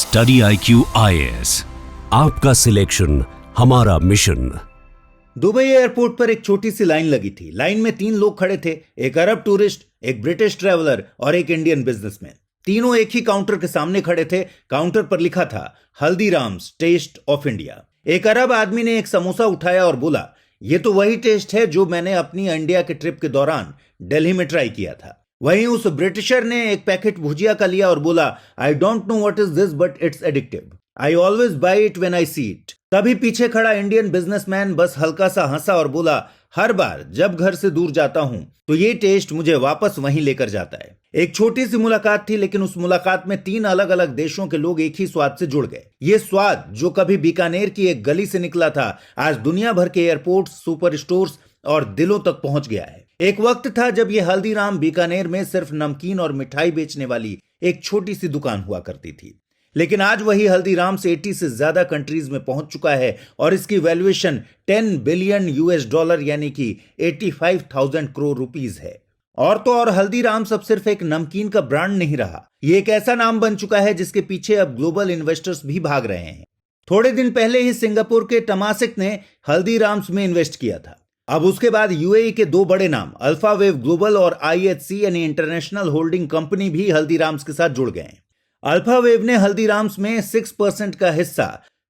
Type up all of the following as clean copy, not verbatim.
Study IQ IAS, आपका selection हमारा mission. Dubai airport पर एक छोटी सी लाइन लगी थी। लाइन में 3 लोग खड़े थे, एक अरब टूरिस्ट, एक ब्रिटिश ट्रैवलर और एक इंडियन बिजनेसमैन। तीनों एक ही काउंटर के सामने खड़े थे। काउंटर पर लिखा था हल्दीराम्स टेस्ट ऑफ इंडिया। एक अरब आदमी ने एक समोसा उठाया और बोला, ये तो वही टेस्ट है जो मैंने अपनी इंडिया के ट्रिप के दौरान दिल्ली में ट्राई किया था। वहीं उस ब्रिटिशर ने एक पैकेट भुजिया का लिया और बोला, I don't know what is this but it's addictive, I always buy it when I see it. तभी पीछे खड़ा इंडियन बिजनेसमैन बस हल्का सा हंसा और बोला, हर बार जब घर से दूर जाता हूं तो ये टेस्ट मुझे वापस वहीं लेकर जाता है। एक छोटी सी मुलाकात थी, लेकिन उस मुलाकात में 3 अलग अलग देशों के लोग एक ही स्वाद से जुड़ गए। ये स्वाद जो कभी बीकानेर की एक गली से निकला था, आज दुनिया भर के एयरपोर्ट्स, सुपर स्टोर्स और दिलों तक पहुंच गया है। एक वक्त था जब ये हल्दीराम बीकानेर में सिर्फ नमकीन और मिठाई बेचने वाली एक छोटी सी दुकान हुआ करती थी, लेकिन आज वही हल्दीराम्स 80 से ज्यादा कंट्रीज में पहुंच चुका है और इसकी वैल्यूएशन 10 बिलियन US$ यानी कि 85,000 करोड़ रुपीस है। और तो और हल्दीराम्स अब सिर्फ एक नमकीन का ब्रांड नहीं रहा, ये एक ऐसा नाम बन चुका है जिसके पीछे अब ग्लोबल इन्वेस्टर्स भी भाग रहे हैं। थोड़े दिन पहले ही सिंगापुर के टमासिक ने हल्दीराम्स में इन्वेस्ट किया था। अब उसके बाद UAE के 2 बड़े नाम अल्फावेव ग्लोबल और IHC यानी इंटरनेशनल होल्डिंग कंपनी भी हल्दीराम्स के साथ जुड़ गए हैं। अल्फावेव ने हल्दीराम्स में 6% का हिस्सा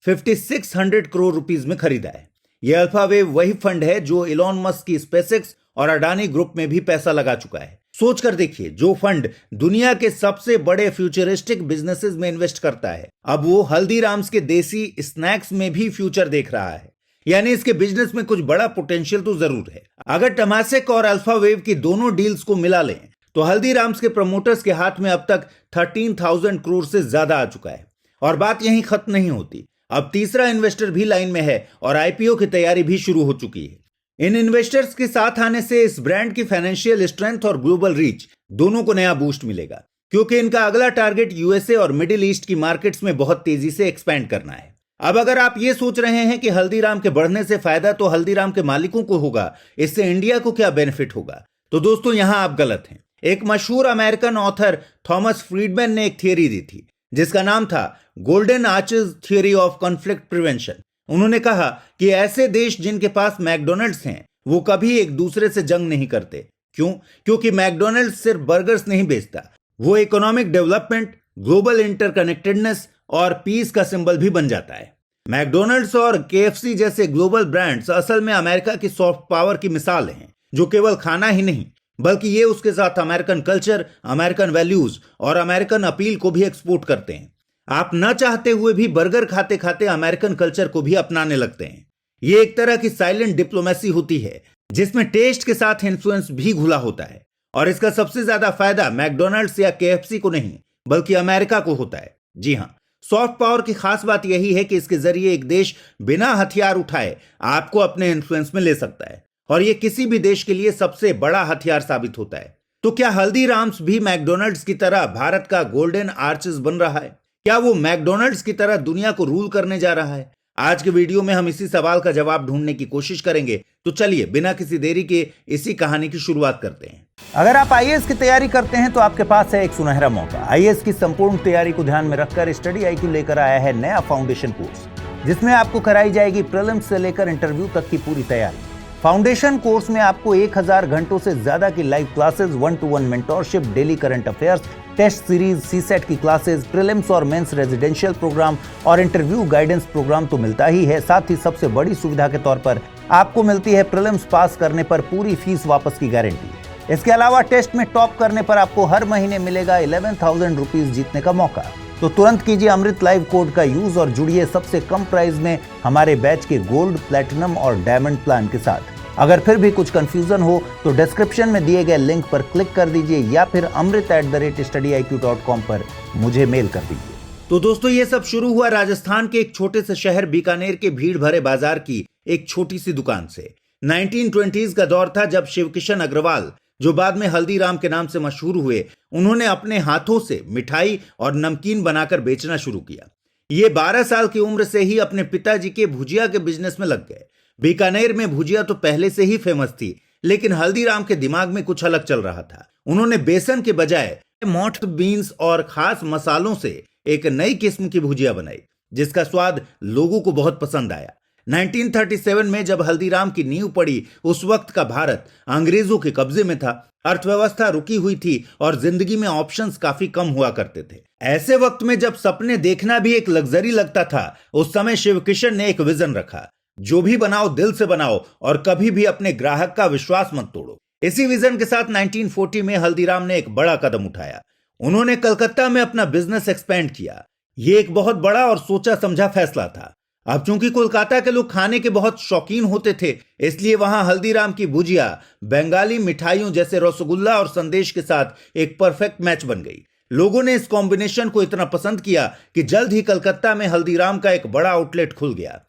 5600 करोड़ रुपीस में खरीदा है। यह अल्फावेव वही फंड है जो इलॉन मस्क की स्पेसएक्स और अडानी ग्रुप में भी पैसा लगा चुका है। सोच कर देखिए, जो फंड दुनिया के सबसे बड़े फ्यूचरिस्टिक बिजनेसेस में इन्वेस्ट करता है, अब वो हल्दीराम्स के देसी स्नैक्स में भी फ्यूचर देख रहा है। यानी इसके बिजनेस में कुछ बड़ा पोटेंशियल तो जरूर है। अगर टमासिक और अल्फावेव की दोनों डील्स को मिला लें तो हल्दीराम्स के प्रमोटर्स के हाथ में अब तक 13,000 करोड़ से ज्यादा आ चुका है। और बात यहीं खत्म नहीं होती, अब तीसरा इन्वेस्टर भी लाइन में है और IPO की तैयारी भी शुरू हो चुकी है। इन इन्वेस्टर्स के साथ आने से इस ब्रांड की फाइनेंशियल स्ट्रेंथ और ग्लोबल रीच दोनों को नया बूस्ट मिलेगा, क्योंकि इनका अगला टारगेट USA और मिडिल ईस्ट की मार्केट्स में बहुत तेजी से एक्सपैंड करना है। अब अगर आप ये सोच रहे हैं कि हल्दीराम के बढ़ने से फायदा तो हल्दीराम के मालिकों को होगा, इससे इंडिया को क्या बेनिफिट होगा, तो दोस्तों यहां आप गलत हैं। एक मशहूर अमेरिकन ऑथर थॉमस फ्रीडमैन ने एक थियरी दी थी जिसका नाम था golden arches theory of conflict prevention. उन्होंने कहा कि ऐसे देश जिनके पास मैकडोनल्ड्स हैं वो कभी एक दूसरे से जंग नहीं करते। क्यों? क्योंकि मैकडोनल्ड्स सिर्फ बर्गर्स नहीं बेचता, वो इकोनॉमिक डेवलपमेंट, ग्लोबल इंटरकनेक्टेडनेस और पीस का सिंबल भी बन जाता है। मैकडोनल्ड्स और KFC जैसे ग्लोबल ब्रांड्स असल में अमेरिका की सॉफ्ट पावर की मिसाल हैं, जो केवल खाना ही नहीं बल्कि ये उसके साथ अमेरिकन कल्चर, अमेरिकन वैल्यूज और अमेरिकन अपील को भी एक्सपोर्ट करते हैं। आप न चाहते हुए भी बर्गर खाते खाते अमेरिकन कल्चर को भी अपनाने लगते हैं। ये एक तरह की साइलेंट डिप्लोमेसी होती है जिसमें टेस्ट के साथ इन्फ्लुएंस भी घुला होता है, और इसका सबसे ज्यादा फायदा मैकडोनल्ड्स या KFC को नहीं बल्कि अमेरिका को होता है। जी हाँ, सॉफ्ट पावर की खास बात यही है कि इसके जरिए एक देश बिना हथियार उठाए आपको अपने इन्फ्लुएंस में ले सकता है, और ये किसी भी देश के लिए सबसे बड़ा हथियार साबित होता है। तो क्या हल्दीराम्स भी मैकडोनल्ड्स की तरह भारत का गोल्डन आर्चेस बन रहा है? क्या वो मैकडोनल्ड्स की तरह दुनिया को रूल करने जा रहा है? आज के वीडियो में हम इसी सवाल का जवाब ढूंढने की कोशिश करेंगे। तो चलिए बिना किसी देरी के इसी कहानी की शुरुआत करते हैं। अगर आप IAS की तैयारी करते हैं तो आपके पास है एक सुनहरा मौका। IAS की संपूर्ण तैयारी को ध्यान में रखकर स्टडी IQ लेकर आया है नया फाउंडेशन कोर्स, जिसमें आपको कराई जाएगी प्रीलिम्स से लेकर इंटरव्यू तक की पूरी तैयारी। फाउंडेशन कोर्स में आपको 1000 घंटों से ज्यादा की live classes, 1-to-1 mentorship, daily current affairs, test series, CSET की क्लासेस, प्रीलिम्स और मेंस रेजिडेंशियल प्रोग्राम और इंटरव्यू गाइडेंस प्रोग्राम तो मिलता ही है, साथ ही सबसे बड़ी सुविधा के तौर पर आपको मिलती है प्रीलिम्स पास करने पर पूरी फीस वापस की गारंटी। इसके अलावा टेस्ट में टॉप करने पर आपको हर महीने मिलेगा 11,000 रुपीज जीतने का मौका। तो तुरंत कीजिए अमृत लाइव कोड का यूज और जुड़िए सबसे कम प्राइस में हमारे बैच के गोल्ड, प्लैटिनम और डायमंड प्लान के साथ। अगर फिर भी कुछ कंफ्यूजन हो तो डिस्क्रिप्शन में दिए गए लिंक पर क्लिक कर दीजिए या फिर amrit@studiiq.com पर मुझे मेल कर दीजिए। तो दोस्तों, ये सब शुरू हुआ राजस्थान के एक छोटे से शहर बीकानेर के भीड़ भरे बाजार की एक छोटी सी दुकान से। 1920s का दौर था जब शिवकिशन अग्रवाल, जो बाद में हल्दीराम के नाम से मशहूर हुए, उन्होंने अपने हाथों से मिठाई और नमकीन बनाकर बेचना शुरू किया। ये 12 साल की उम्र से ही अपने पिताजी के भुजिया के बिजनेस में लग गए। बीकानेर में भुजिया तो पहले से ही फेमस थी, लेकिन हल्दीराम के दिमाग में कुछ अलग चल रहा था। उन्होंने बेसन के बजाय मोठ बीन्स और खास मसालों से एक नई किस्म की भुजिया बनाई जिसका स्वाद लोगों को बहुत पसंद आया। 1937 में जब हल्दीराम की नींव पड़ी, उस वक्त का भारत अंग्रेजों के कब्जे में था, अर्थव्यवस्था रुकी हुई थी और जिंदगी में ऑप्शंस काफी कम हुआ करते थे। ऐसे वक्त में जब सपने देखना भी एक लग्जरी लगता था, उस समय शिव किशन ने एक विजन रखा, जो भी बनाओ दिल से बनाओ और कभी भी अपने ग्राहक का विश्वास मत तोड़ो। इसी विजन के साथ 1940 में हल्दीराम ने एक बड़ा कदम उठाया। उन्होंने कलकत्ता में अपना बिजनेस एक्सपेंड किया। यह एक बहुत बड़ा और सोचा समझा फैसला था। अब चूंकि कोलकाता के लोग खाने के बहुत शौकीन होते थे, इसलिए वहां हल्दीराम की भुजिया बंगाली मिठाइयों जैसे रसगुल्ला और संदेश के साथ एक परफेक्ट मैच बन गई। लोगों ने इस कॉम्बिनेशन को इतना पसंद किया कि जल्द ही कलकत्ता में हल्दीराम का एक बड़ा आउटलेट खुल गया।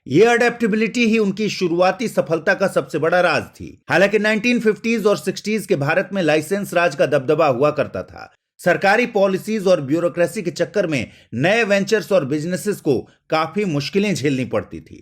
यह अडेप्टेबिलिटी ही उनकी शुरुआती सफलता का सबसे बड़ा राज थी। हालांकि 1950s और 60s के भारत में लाइसेंस राज का दबदबा हुआ करता था। सरकारी पॉलिसीज और ब्यूरोक्रेसी के चक्कर में नए वेंचर्स और बिजनेसेस को काफी मुश्किलें झेलनी पड़ती थी।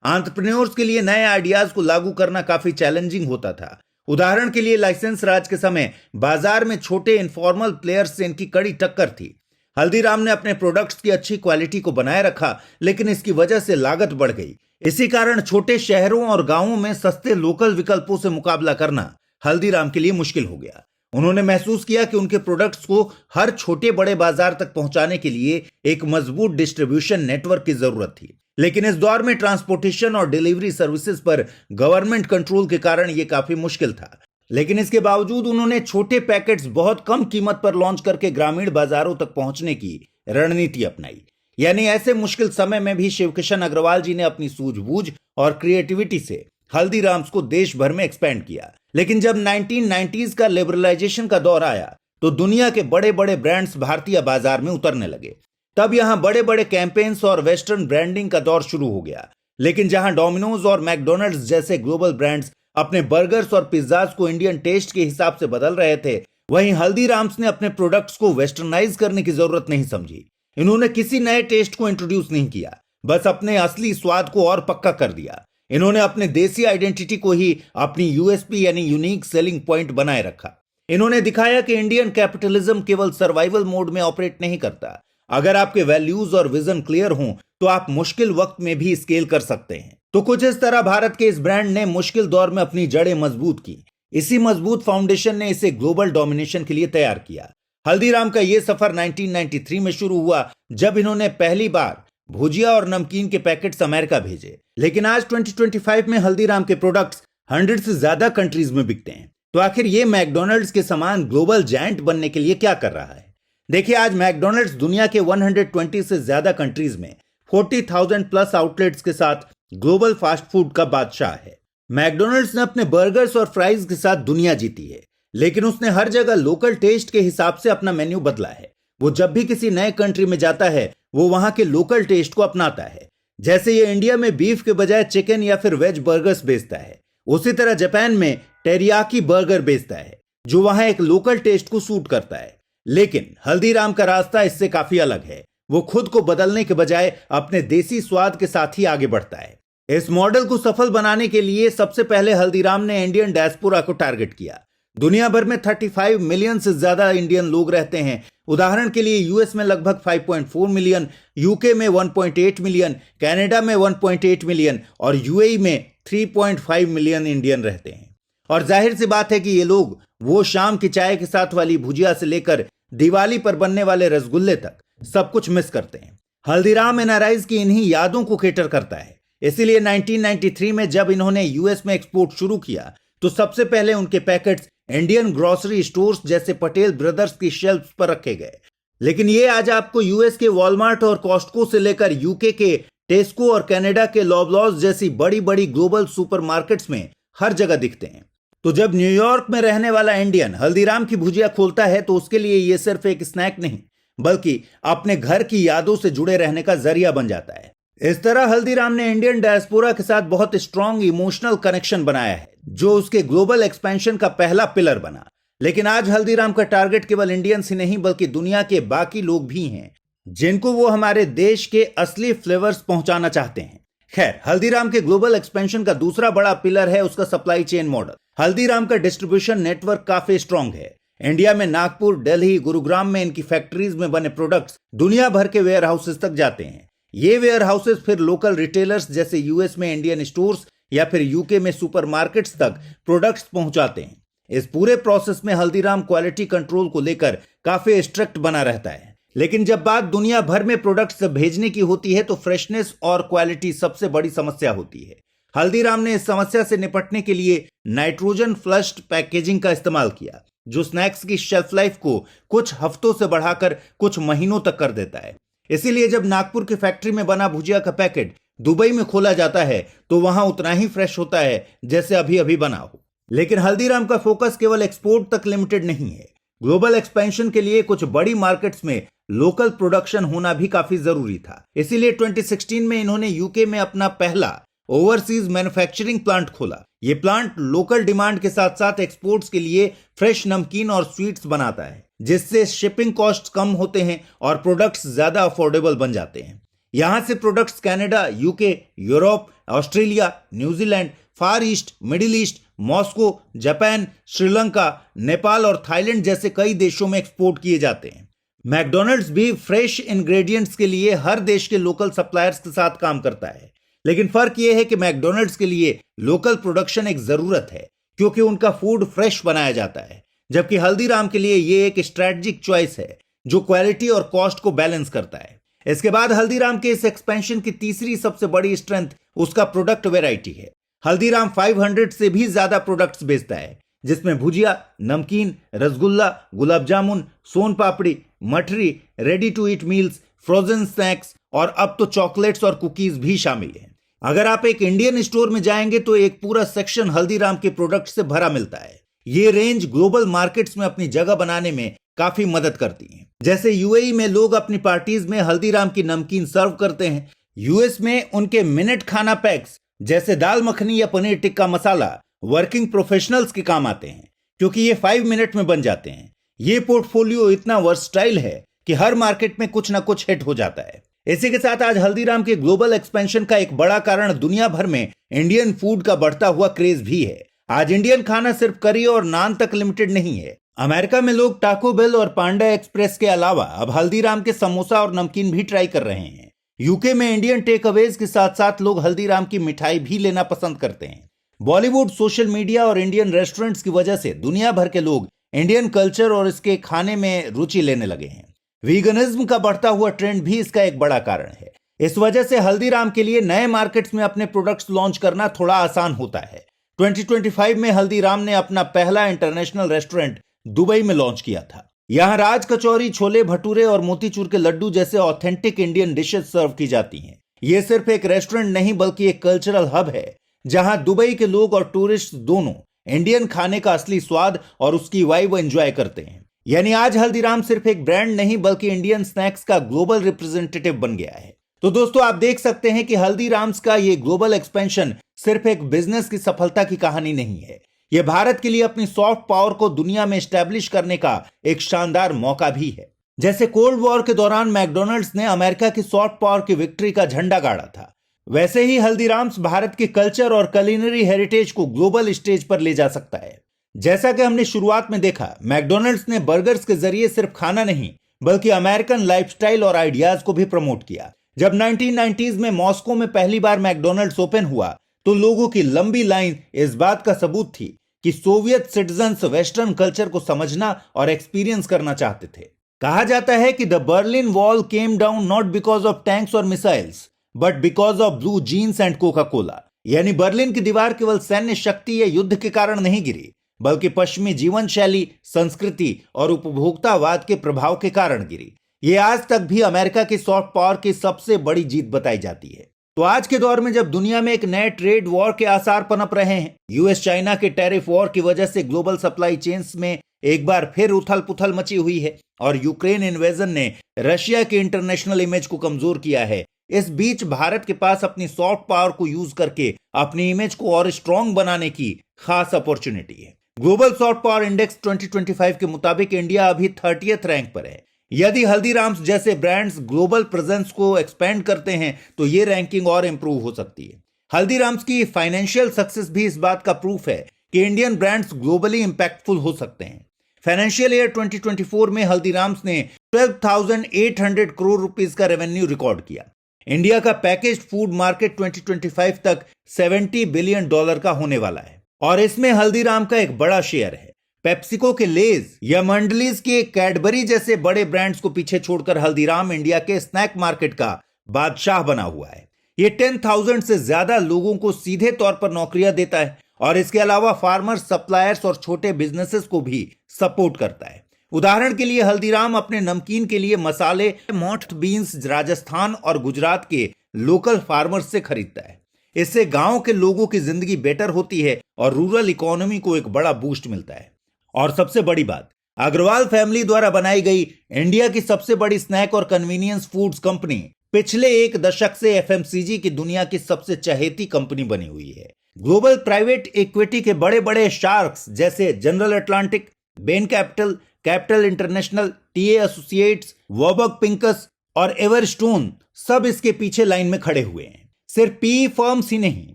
एंटरप्रेन्योर्स के लिए नए आइडियाज को लागू करना काफी चैलेंजिंग होता था। उदाहरण के लिए लाइसेंस राज के समय बाजार में छोटे इनफॉर्मल प्लेयर्स से इनकी कड़ी टक्कर थी। हल्दीराम ने अपने प्रोडक्ट्स की अच्छी क्वालिटी को बनाए रखा, लेकिन इसकी वजह से लागत बढ़ गई। इसी कारण छोटे शहरों और गांवों में सस्ते लोकल विकल्पों से मुकाबला करना हल्दीराम के लिए मुश्किल हो गया। उन्होंने महसूस किया कि उनके प्रोडक्ट्स को हर छोटे बड़े बाजार तक पहुंचाने के लिए एक मजबूत डिस्ट्रीब्यूशन नेटवर्क की जरूरत थी। लेकिन इस दौर में ट्रांसपोर्टेशन और डिलीवरी सर्विसेज पर गवर्नमेंट कंट्रोल के कारण यह काफी मुश्किल था। लेकिन इसके बावजूद उन्होंने छोटे पैकेट्स बहुत कम कीमत पर लॉन्च करके ग्रामीण बाजारों तक पहुंचने की रणनीति अपनाई। यानी ऐसे मुश्किल समय में भी शिवकिशन अग्रवाल जी ने अपनी सूझबूझ और क्रिएटिविटी से हल्दीराम्स को देश भर में एक्सपेंड किया। लेकिन जब 1990s का लिबरलाइजेशन का दौर आया तो दुनिया के बड़े बड़े ब्रांड्स भारतीय बाजार में उतरने लगे। तब यहां बड़े बड़े कैंपेन्स और वेस्टर्न ब्रांडिंग का दौर शुरू हो गया। लेकिन जहां डोमिनोज और मैकडोनल्ड्स जैसे ग्लोबल ब्रांड्स अपने बर्गर्स और पिज्जाज को इंडियन टेस्ट के हिसाब से बदल रहे थे, वहीं हल्दीराम्स ने अपने प्रोडक्ट्स को वेस्टर्नाइज करने की जरूरत नहीं समझी। इन्होंने किसी नए टेस्ट को इंट्रोड्यूस नहीं किया, बस अपने असली स्वाद को और पक्का कर दिया। इन्होंने अपने देसी आइडेंटिटी को ही अपनी यूएसपी यानी यूनिक सेलिंग पॉइंट बनाए रखा। इन्होंने दिखाया कि इंडियन कैपिटलिज्म केवल सर्वाइवल मोड में ऑपरेट नहीं करता। अगर आपके वैल्यूज और विजन क्लियर हों तो आप मुश्किल वक्त में भी स्केल कर सकते हैं। तो कुछ इस तरह भारत के इस ब्रांड ने मुश्किल दौर में अपनी जड़ें मजबूत की। इसी मजबूत फाउंडेशन ने इसे ग्लोबल डोमिनेशन के लिए तैयार किया। हल्दीराम का यह सफर 1993 में शुरू हुआ, जब इन्होंने पहली बार भुजिया और नमकीन के पैकेट्स अमेरिका भेजे। लेकिन आज 2025 में हल्दीराम के प्रोडक्ट्स 100 से ज्यादा कंट्रीज में बिकते हैं। तो आखिर ये मैकडोनल्ड्स के समान ग्लोबल जायंट बनने के लिए क्या कर रहा है? देखिए, आज मैकडोनल्ड्स दुनिया के 120 से ज्यादा कंट्रीज में 40,000 प्लस आउटलेट्स के साथ ग्लोबल फास्ट फूड का बादशाह है। मैकडोनल्ड्स ने अपने बर्गर्स और फ्राइज के साथ दुनिया जीती है, लेकिन उसने हर जगह लोकल टेस्ट के हिसाब से अपना मेन्यू बदला है। वो जब भी किसी नए कंट्री में जाता है, वो वहां के लोकल टेस्ट को अपनाता है। जैसे ये इंडिया में बीफ के बजाय चिकन या फिर वेज बर्गर्स बेचता है, उसी तरह जापान में टेरियाकी बर्गर बेचता है, जो वहां एक लोकल टेस्ट को सूट करता है। लेकिन हल्दीराम का रास्ता इससे काफी अलग है। वो खुद को बदलने के बजाय अपने देसी स्वाद के साथ ही आगे बढ़ता है। इस मॉडल को सफल बनाने के लिए सबसे पहले हल्दीराम ने इंडियन डायस्पोरा को टारगेट किया। दुनिया भर में 35 मिलियन से ज्यादा इंडियन लोग रहते हैं। उदाहरण के लिए यूएस में लगभग 5.4 मिलियन, यूके में 1.8 मिलियन, कनाडा में 1.8 मिलियन और यूएई में 3.5 मिलियन इंडियन रहते हैं। और जाहिर सी बात है कि ये लोग वो शाम की चाय के साथ वाली भुजिया से लेकर दिवाली पर बनने वाले रसगुल्ले तक सब कुछ मिस करते हैं। हल्दीराम एनआरआईज की इन्हीं यादों को केटर करता है। इसीलिए 1993 में जब इन्होंने यूएस में एक्सपोर्ट शुरू किया तो सबसे पहले उनके पैकेट्स इंडियन ग्रोसरी स्टोर्स जैसे पटेल ब्रदर्स की शेल्फ्स पर रखे गए। लेकिन ये आज आपको यूएस के वॉलमार्ट और कॉस्टको से लेकर यूके के टेस्को और कनाडा के लॉबलॉज जैसी बड़ी बड़ी ग्लोबल सुपरमार्केट्स में हर जगह दिखते हैं। तो जब न्यूयॉर्क में रहने वाला इंडियन हल्दीराम की भुजिया खोलता है तो उसके लिए ये सिर्फ एक स्नैक नहीं, बल्कि अपने घर की यादों से जुड़े रहने का जरिया बन जाता है। इस तरह हल्दीराम ने इंडियन डायस्पोरा के साथ बहुत स्ट्रॉन्ग इमोशनल कनेक्शन बनाया है, जो उसके ग्लोबल एक्सपेंशन का पहला पिलर बना। लेकिन आज हल्दीराम का टारगेट केवल इंडियंस ही नहीं, बल्कि दुनिया के बाकी लोग भी हैं, जिनको वो हमारे देश के असली फ्लेवर्स पहुंचाना चाहते हैं। खैर, हल्दीराम के ग्लोबल एक्सपेंशन का दूसरा बड़ा पिलर है उसका सप्लाई चेन मॉडल। हल्दीराम का डिस्ट्रीब्यूशन नेटवर्क काफी स्ट्रांग है। इंडिया में नागपुर, दिल्ली, गुरुग्राम में इनकी फैक्ट्रीज में बने प्रोडक्ट्स दुनिया भर के वेयर हाउसेस तक जाते हैं। ये वेयर हाउसेस फिर लोकल रिटेलर्स जैसे यूएस में इंडियन स्टोर्स या फिर यूके में सुपरमार्केट्स तक प्रोडक्ट्स पहुंचाते हैं। इस पूरे प्रोसेस में हल्दीराम क्वालिटी कंट्रोल को लेकर काफी स्ट्रिक्ट बना रहता है। लेकिन जब बात दुनिया भर में प्रोडक्ट्स भेजने की होती है तो फ्रेशनेस और क्वालिटी सबसे बड़ी समस्या होती है। हल्दीराम ने इस समस्या से निपटने के लिए नाइट्रोजन फ्लश्ड पैकेजिंग का इस्तेमाल किया, जो स्नैक्स की शेल्फ लाइफ को कुछ हफ्तों से बढ़ाकर कुछ महीनों तक कर देता है। इसीलिए जब नागपुर की फैक्ट्री में बना भुजिया का पैकेट दुबई में खोला जाता है तो वहां उतना ही फ्रेश होता है जैसे अभी अभी बना हो। लेकिन हल्दीराम का फोकस केवल एक्सपोर्ट तक लिमिटेड नहीं है। ग्लोबल एक्सपेंशन के लिए कुछ बड़ी मार्केट्स में लोकल प्रोडक्शन होना भी काफी जरूरी था। इसीलिए 2016 में इन्होंने यूके में अपना पहला ओवरसीज मैन्युफैक्चरिंग प्लांट खोला। ये प्लांट लोकल डिमांड के साथ साथ एक्सपोर्ट्स के लिए फ्रेश नमकीन और स्वीट्स बनाता है, जिससे शिपिंग कॉस्ट कम होते हैं और प्रोडक्ट्स ज्यादा अफोर्डेबल बन जाते हैं। यहां से products Canada, UK, Europe, Australia, New Zealand, far east, middle east, Moscow, Japan, Sri Lanka, Nepal और थाईलैंड जैसे कई देशों में एक्सपोर्ट किए जाते हैं। मैकडॉनल्ड्स भी फ्रेश इंग्रेडिएंट्स के लिए हर देश के लोकल सप्लायर्स के साथ काम करता है। लेकिन फर्क यह है कि मैकडॉनल्ड्स के लिए लोकल प्रोडक्शन एक जरूरत है, क्योंकि उनका फूड फ्रेश बनाया जाता है, जबकि हल्दीराम के लिए यह एक स्ट्रेटेजिक चॉइस है जो क्वालिटी और कॉस्ट को बैलेंस करता है। इसके बाद हल्दीराम के इस एक्सपेंशन की तीसरी सबसे बड़ी स्ट्रेंथ उसका प्रोडक्ट वेराइटी है। हल्दीराम 500 से भी ज्यादा प्रोडक्ट्स बेचता है, जिसमें भुजिया, नमकीन, rasgulla, gulab jamun, son papdi, mathri, ready to eat meals, frozen snacks और अब तो चॉकलेट्स और कुकीज भी शामिल हैं। अगर आप एक इंडियन स्टोर में जाएंगे तो एक पूरा सेक्शन हल्दीराम के प्रोडक्ट से भरा मिलता है। ये रेंज ग्लोबल मार्केट्स में अपनी जगह बनाने में काफी मदद करती है। जैसे यूएई में लोग अपनी पार्टीज में हल्दीराम की नमकीन सर्व करते हैं, यूएस में उनके मिनट खाना पैक्स जैसे दाल मखनी या पनीर टिक्का मसाला वर्किंग प्रोफेशनल्स के काम आते हैं, क्योंकि ये 5 मिनट में बन जाते हैं। ये पोर्टफोलियो इतना वर्सटाइल है कि हर मार्केट में कुछ ना कुछ हिट हो जाता है। इसी के साथ आज हल्दीराम के ग्लोबल एक्सपेंशन का एक बड़ा कारण दुनिया भर में इंडियन फूड का बढ़ता हुआ क्रेज भी है। आज इंडियन खाना सिर्फ करी और नान तक लिमिटेड नहीं है। अमेरिका में लोग टाको बेल और पांडा एक्सप्रेस के अलावा अब हल्दीराम के समोसा और नमकीन भी ट्राई कर रहे हैं। यूके में इंडियन टेक अवेज के साथ साथ लोग हल्दीराम की मिठाई भी लेना पसंद करते हैं। बॉलीवुड, सोशल मीडिया और इंडियन रेस्टोरेंट्स की वजह से दुनिया भर के लोग इंडियन कल्चर और इसके खाने में रुचि लेने लगे हैं। वीगनिज्म का बढ़ता हुआ ट्रेंड भी इसका एक बड़ा कारण है। इस वजह से हल्दीराम के लिए नए मार्केट्स में अपने प्रोडक्ट्स लॉन्च करना थोड़ा आसान होता है। 2025 में हल्दीराम ने अपना पहला इंटरनेशनल रेस्टोरेंट दुबई में लॉन्च किया था। यहां राज कचौरी, छोले भटूरे और मोतीचूर के लड्डू जैसे ऑथेंटिक इंडियन डिशेस सर्व की जाती हैं। यह सिर्फ एक रेस्टोरेंट नहीं बल्कि एक कल्चरल हब है, जहां दुबई के लोग और टूरिस्ट दोनों इंडियन खाने का असली स्वाद और उसकी वाइब एंजॉय करते हैं। यानी आज हल्दीराम सिर्फ एक ब्रांड नहीं बल्कि इंडियन स्नैक्स का ग्लोबल रिप्रेजेंटेटिव बन गया है। तो दोस्तों, आप देख सकते हैं कि हल्दीराम्स का ये ग्लोबल एक्सपेंशन सिर्फ एक बिजनेस की सफलता की कहानी नहीं है, यह भारत के लिए अपनी सॉफ्ट पावर को दुनिया में एस्टैब्लिश करने का एक शानदार मौका भी है। जैसे कोल्ड वॉर के दौरान मैकडॉनल्ड्स ने अमेरिका की सॉफ्ट पावर की विक्ट्री का झंडा गाड़ा था, वैसे ही हल्दीराम्स भारत के कल्चर और कलिनरी हेरिटेज को ग्लोबल स्टेज पर ले जा सकता है। जैसा कि हमने शुरुआत में देखा, मैकडॉनल्ड्स ने बर्गर्स के जरिए सिर्फ खाना नहीं बल्कि अमेरिकन लाइफस्टाइल और आइडियाज को भी प्रमोट किया। जब 1990s में मॉस्को में पहली बार मैकडॉनल्ड्स ओपन हुआ तो लोगों की लंबी लाइन इस बात का सबूत थी कि सोवियत सिटीजन्स वेस्टर्न कल्चर को समझना और एक्सपीरियंस करना चाहते थे। कहा जाता है कि the Berlin wall came down not because of tanks और missiles but because of blue jeans and Coca Cola. यानी बर्लिन की दीवार केवल सैन्य शक्ति या युद्ध के कारण नहीं गिरी बल्कि पश्चिमी जीवन शैली, संस्कृति और उपभोक्तावाद के प्रभाव के कारण गिरी। ये आज तक भी अमेरिका की सॉफ्ट पावर की सबसे बड़ी जीत बताई जाती है। तो आज के दौर में जब दुनिया में एक नए ट्रेड वॉर के आसार पनप रहे हैं, यूएस चाइना के टैरिफ वॉर की वजह से ग्लोबल सप्लाई चेन्स में एक बार फिर उथल पुथल मची हुई है और यूक्रेन इन्वेजन ने रशिया की इंटरनेशनल इमेज को कमजोर किया है, इस बीच भारत के पास अपनी सॉफ्ट पावर को यूज करके अपनी इमेज को और स्ट्रॉन्ग बनाने की खास अपॉर्चुनिटी है। ग्लोबल सॉफ्ट पावर इंडेक्स 2025 के मुताबिक इंडिया अभी 30th रैंक पर है। यदि हल्दीराम्स जैसे ब्रांड्स ग्लोबल प्रेजेंस को एक्सपेंड करते हैं तो ये रैंकिंग और इंप्रूव हो सकती है। हल्दीराम्स की फाइनेंशियल सक्सेस भी इस बात का प्रूफ है कि इंडियन ब्रांड्स ग्लोबली इंपैक्टफुल हो सकते हैं। फाइनेंशियल ईयर 2024 में हल्दीराम्स ने 12,800 करोड़ रुपीस का रेवेन्यू रिकॉर्ड किया। इंडिया का पैकेज्ड फूड मार्केट 2025 तक $70 बिलियन का होने वाला है और इसमें हल्दीराम का एक बड़ा शेयर है। पेप्सिको के लेज या मंडलीज के कैडबरी जैसे बड़े ब्रांड्स को पीछे छोड़कर हल्दीराम इंडिया के स्नैक मार्केट का बादशाह बना हुआ है। ये 10,000 से ज्यादा लोगों को सीधे तौर पर नौकरियां देता है और इसके अलावा फार्मर्स, सप्लायर्स और छोटे बिजनेसेस को भी सपोर्ट करता है। उदाहरण के लिए हल्दीराम अपने नमकीन के लिए मसाले मोठ बीन्स राजस्थान और गुजरात के लोकल फार्मर्स से खरीदता है। इससे गांव के लोगों की जिंदगी बेटर होती है और रूरल इकोनॉमी को एक बड़ा बूस्ट मिलता है। और सबसे बड़ी बात, अग्रवाल फैमिली द्वारा बनाई गई इंडिया की सबसे बड़ी स्नैक और कन्वीनियंस फूड्स कंपनी पिछले एक दशक से एफएमसीजी की दुनिया की सबसे चहेती कंपनी बनी हुई है। ग्लोबल प्राइवेट इक्विटी के बड़े बड़े शार्क्स जैसे General Atlantic, Bain Capital, Capital International, TA Associates, Warburg Pincus और एवरस्टोन सब इसके पीछे लाइन में खड़े हुए हैं। सिर्फ पीई फर्म्स ही नहीं,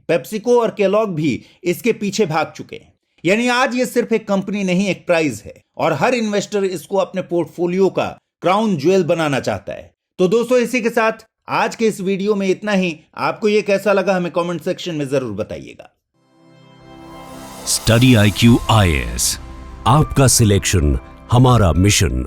पेप्सिको और केलॉग भी इसके पीछे भाग चुके हैं। यानी आज ये सिर्फ एक कंपनी नहीं, एक प्राइज है और हर इन्वेस्टर इसको अपने पोर्टफोलियो का क्राउन ज्वेल बनाना चाहता है। तो दोस्तों, इसी के साथ आज के इस वीडियो में इतना ही। आपको ये कैसा लगा हमें कमेंट सेक्शन में जरूर बताइएगा। स्टडी IQ IAS, आपका सिलेक्शन हमारा मिशन।